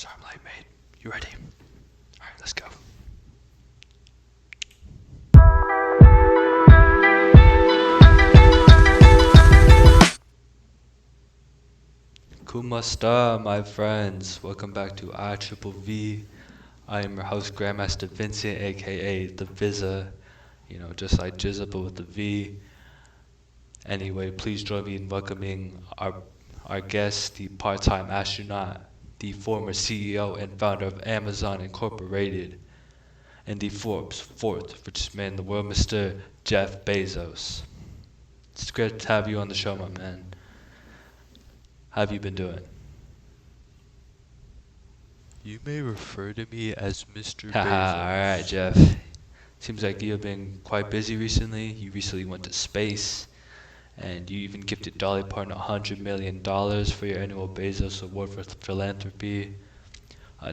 Sorry I'm late, mate. You ready? Alright, let's go. Kumasta, my friends. Welcome back to IVVV. I am your host, Grandmaster Vincent, aka the Vizza. Just like Jizza, but with the V. Anyway, please join me in welcoming our guest, the part-time astronaut, the former CEO and founder of Amazon Incorporated, and the Forbes fourth richest man in the world, Mr. Jeff Bezos. It's great to have you on the show, my man. How have you been doing? You may refer to me as Mr. Haha, alright, Bezos. Jeff. Seems like you've been quite busy recently. You recently went to space, and you even gifted Dolly Parton $100 million for your annual Bezos Award for Philanthropy.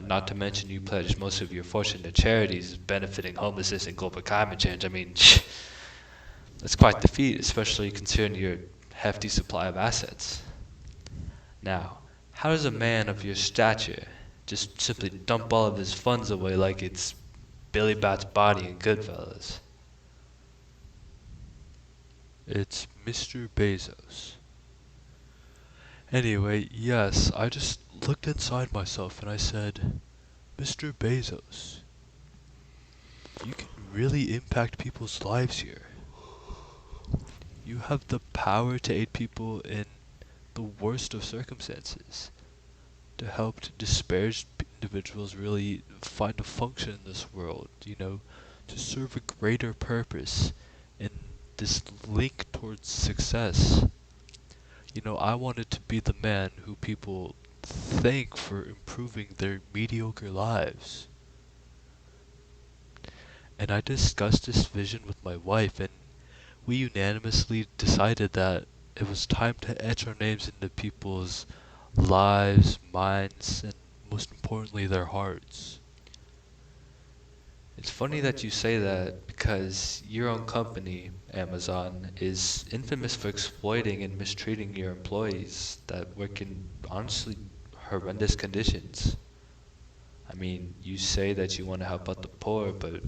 Not to mention, you pledged most of your fortune to charities benefiting homelessness and global climate change. I mean, that's quite the feat, especially considering your hefty supply of assets. Now, how does a man of your stature just simply dump all of his funds away like it's Billy Bat's body in Goodfellas? It's Mr. Bezos. Anyway, yes, I just looked inside myself and I said, Mr. Bezos, you can really impact people's lives here. You have the power to aid people in the worst of circumstances, to help disparaged individuals really find a function in this world, to serve a greater purpose in this link towards success. I wanted to be the man who people thank for improving their mediocre lives. And I discussed this vision with my wife, and we unanimously decided that it was time to etch our names into people's lives, minds, and most importantly, their hearts. It's funny that you say that because your own company, Amazon, is infamous for exploiting and mistreating your employees that work in honestly horrendous conditions. I mean, you say that you want to help out the poor, but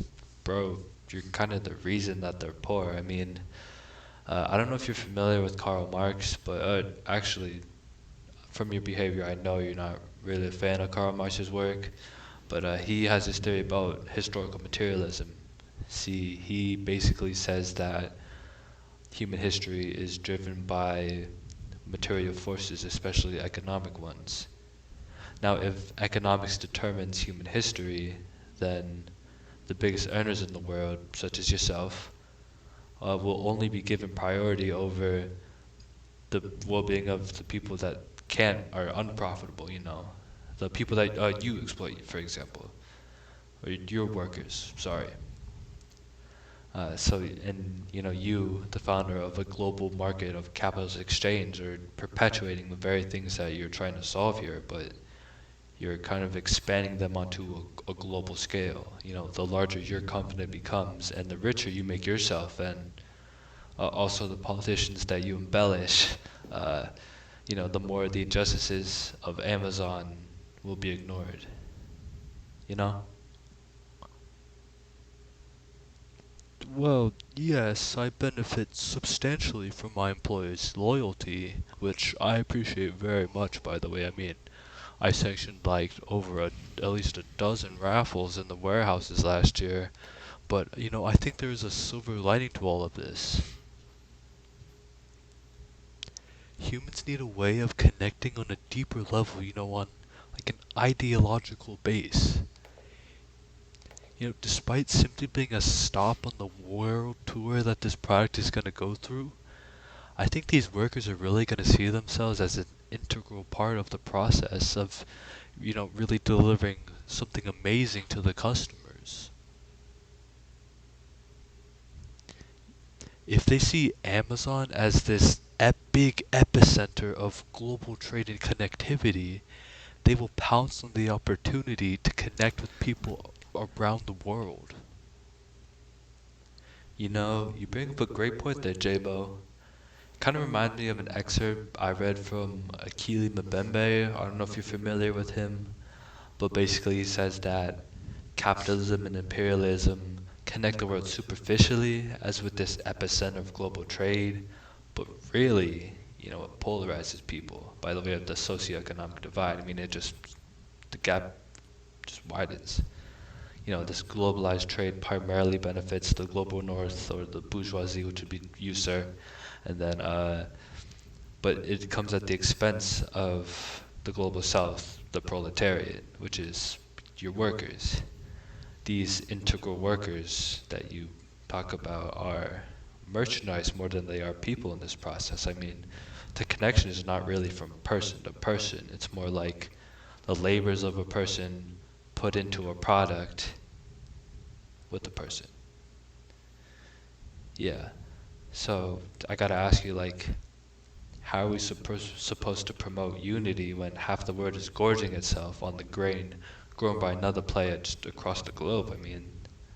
bro, you're kind of the reason that they're poor. I mean, I don't know if you're familiar with Karl Marx, but actually, from your behavior, I know you're not really a fan of Karl Marx's work. But he has this theory about historical materialism. See, he basically says that human history is driven by material forces, especially economic ones. Now, if economics determines human history, then the biggest earners in the world, such as yourself, will only be given priority over the well-being of the people that can't are unprofitable. The people that you exploit, for example, or your workers. Sorry. And you, the founder of a global market of capitalist exchange, are perpetuating the very things that you're trying to solve here, but you're kind of expanding them onto a global scale. The larger your company becomes, and the richer you make yourself, and also the politicians that you embellish, the more the injustices of Amazon will be ignored. You know? Well, yes, I benefit substantially from my employees' loyalty, which I appreciate very much, by the way. I mean, I sanctioned like at least a dozen raffles in the warehouses last year, but I think there's a silver lining to all of this. Humans need a way of connecting on a deeper level, on like an ideological base. Despite simply being a stop on the world tour that this product is going to go through, I think these workers are really going to see themselves as an integral part of the process of, really delivering something amazing to the customers. If they see Amazon as this big epicenter of global trade and connectivity, they will pounce on the opportunity to connect with people around the world. You bring up a great point there, J-Bo. Kind of reminds me of an excerpt I read from Akili Mbembe. I don't know if you're familiar with him, but basically he says that capitalism and imperialism connect the world superficially, as with this epicenter of global trade, but really, it polarizes people by the way of the socioeconomic divide. I mean, the gap just widens. This globalized trade primarily benefits the global north or the bourgeoisie, which would be you, sir, and then, but it comes at the expense of the global south, the proletariat, which is your workers. These integral workers that you talk about are merchandise more than they are people in this process. I mean, the connection is not really from person to person. It's more like the labors of a person put into a product with the person. Yeah. So I gotta ask you, like, how are we supposed to promote unity when half the world is gorging itself on the grain grown by another player just across the globe? I mean,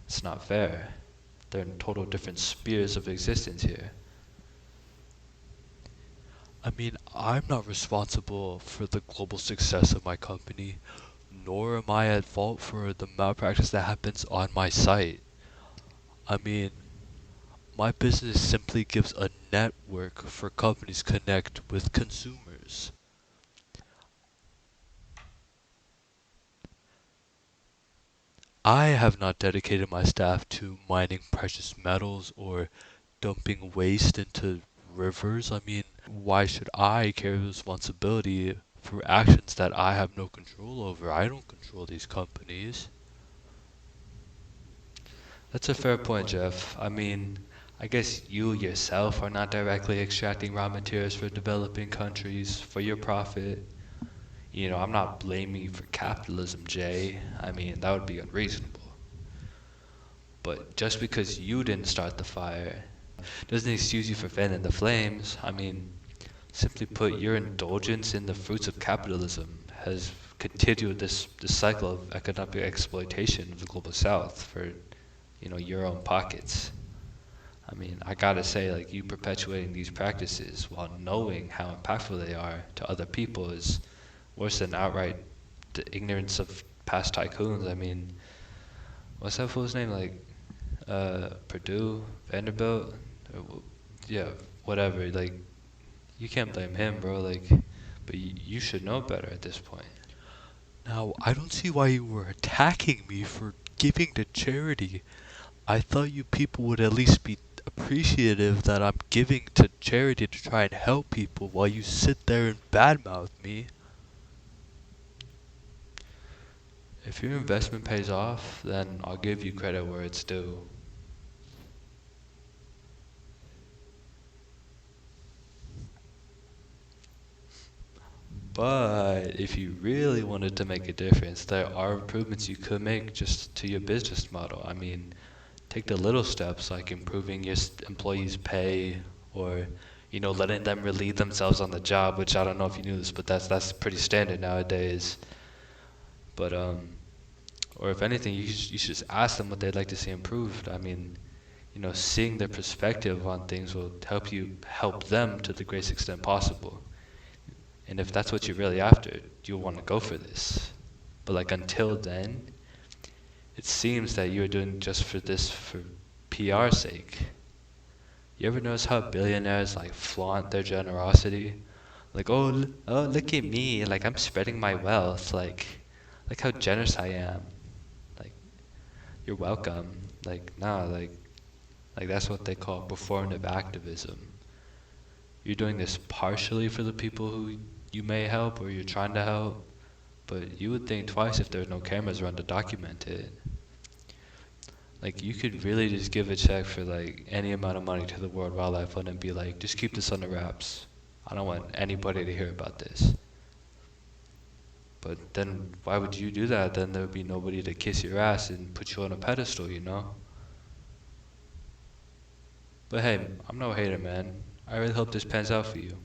it's not fair. They're in total different spheres of existence here. I mean, I'm not responsible for the global success of my company, nor am I at fault for the malpractice that happens on my site. I mean, my business simply gives a network for companies to connect with consumers. I have not dedicated my staff to mining precious metals or dumping waste into rivers. I mean, why should I carry responsibility for actions that I have no control over? I don't control these companies. That's a fair point, Jeff. I mean, I guess you yourself are not directly extracting raw materials for developing countries for your profit. I'm not blaming you for capitalism, Jay. I mean, that would be unreasonable. But just because you didn't start the fire doesn't excuse you for fanning the flames. I mean, simply put, your indulgence in the fruits of capitalism has continued this cycle of economic exploitation of the global south for, your own pockets. I mean, I gotta say, like, you perpetuating these practices while knowing how impactful they are to other people is worse than outright the ignorance of past tycoons. I mean, what's that fool's name? Like, Purdue, Vanderbilt, yeah, whatever. Like, you can't blame him, bro. Like, but you should know better at this point. Now, I don't see why you were attacking me for giving to charity. I thought you people would at least be appreciative that I'm giving to charity to try and help people while you sit there and badmouth me. If your investment pays off, then I'll give you credit where it's due. But if you really wanted to make a difference, there are improvements you could make just to your business model. I mean, take the little steps like improving your employees' pay or letting them relieve themselves on the job, which I don't know if you knew this, but that's pretty standard nowadays. But or if anything, you should just ask them what they'd like to see improved. I mean, seeing their perspective on things will help you help them to the greatest extent possible. And if that's what you're really after, you'll want to go for this. But like until then, it seems that you're doing just for this for PR sake. You ever notice how billionaires like flaunt their generosity? Like, oh, look at me, like I'm spreading my wealth, like how generous I am. Like, you're welcome. Like, nah, like that's what they call performative activism. You're doing this partially for the people who you may help or you're trying to help, but you would think twice if there's no cameras around to document it. Like, you could really just give a check for like any amount of money to the World Wildlife Fund and be like, just keep this under wraps. I don't want anybody to hear about this. But then why would you do that? Then there would be nobody to kiss your ass and put you on a pedestal. But hey, I'm no hater, man. I really hope this pans out for you.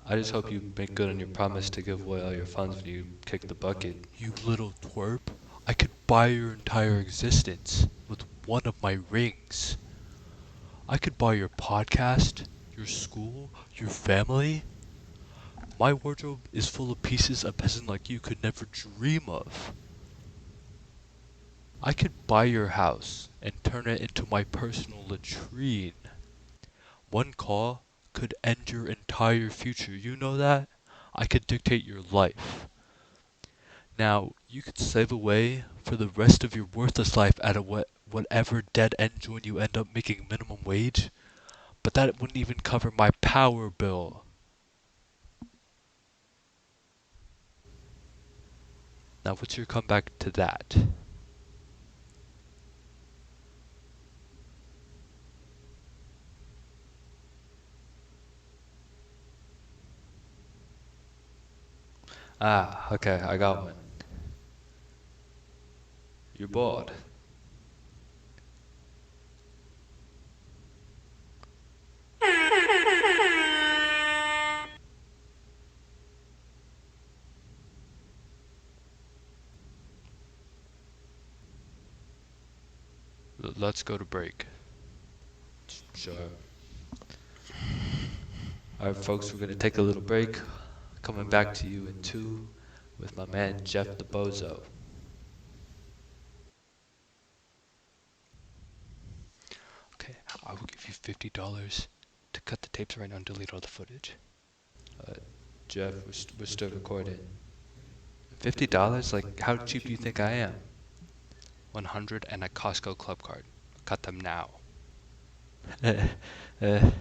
I just hope you make good on your promise to give away all your funds when you kick the bucket. You little twerp. I could buy your entire existence with one of my rings. I could buy your podcast, your school, your family. My wardrobe is full of pieces a peasant like you could never dream of. I could buy your house and turn it into my personal latrine. One call could end your entire future. You know that? I could dictate your life. Now, you could slave away for the rest of your worthless life at whatever dead end joint you end up making minimum wage, but that wouldn't even cover my power bill. Now, what's your comeback to that? Ah, okay, I got one. You're bored. Let's go to break. Sure. Alright, folks, we're gonna take a little break. Coming back to you in two with my man Jeff the Bozo. Okay, I will give you $50 to cut the tapes right now and delete all the footage. Uh, Jeff, we're still recording. $50? Like, how cheap do you think I am? 100 and a Costco club card. Cut them now. Eh, eh.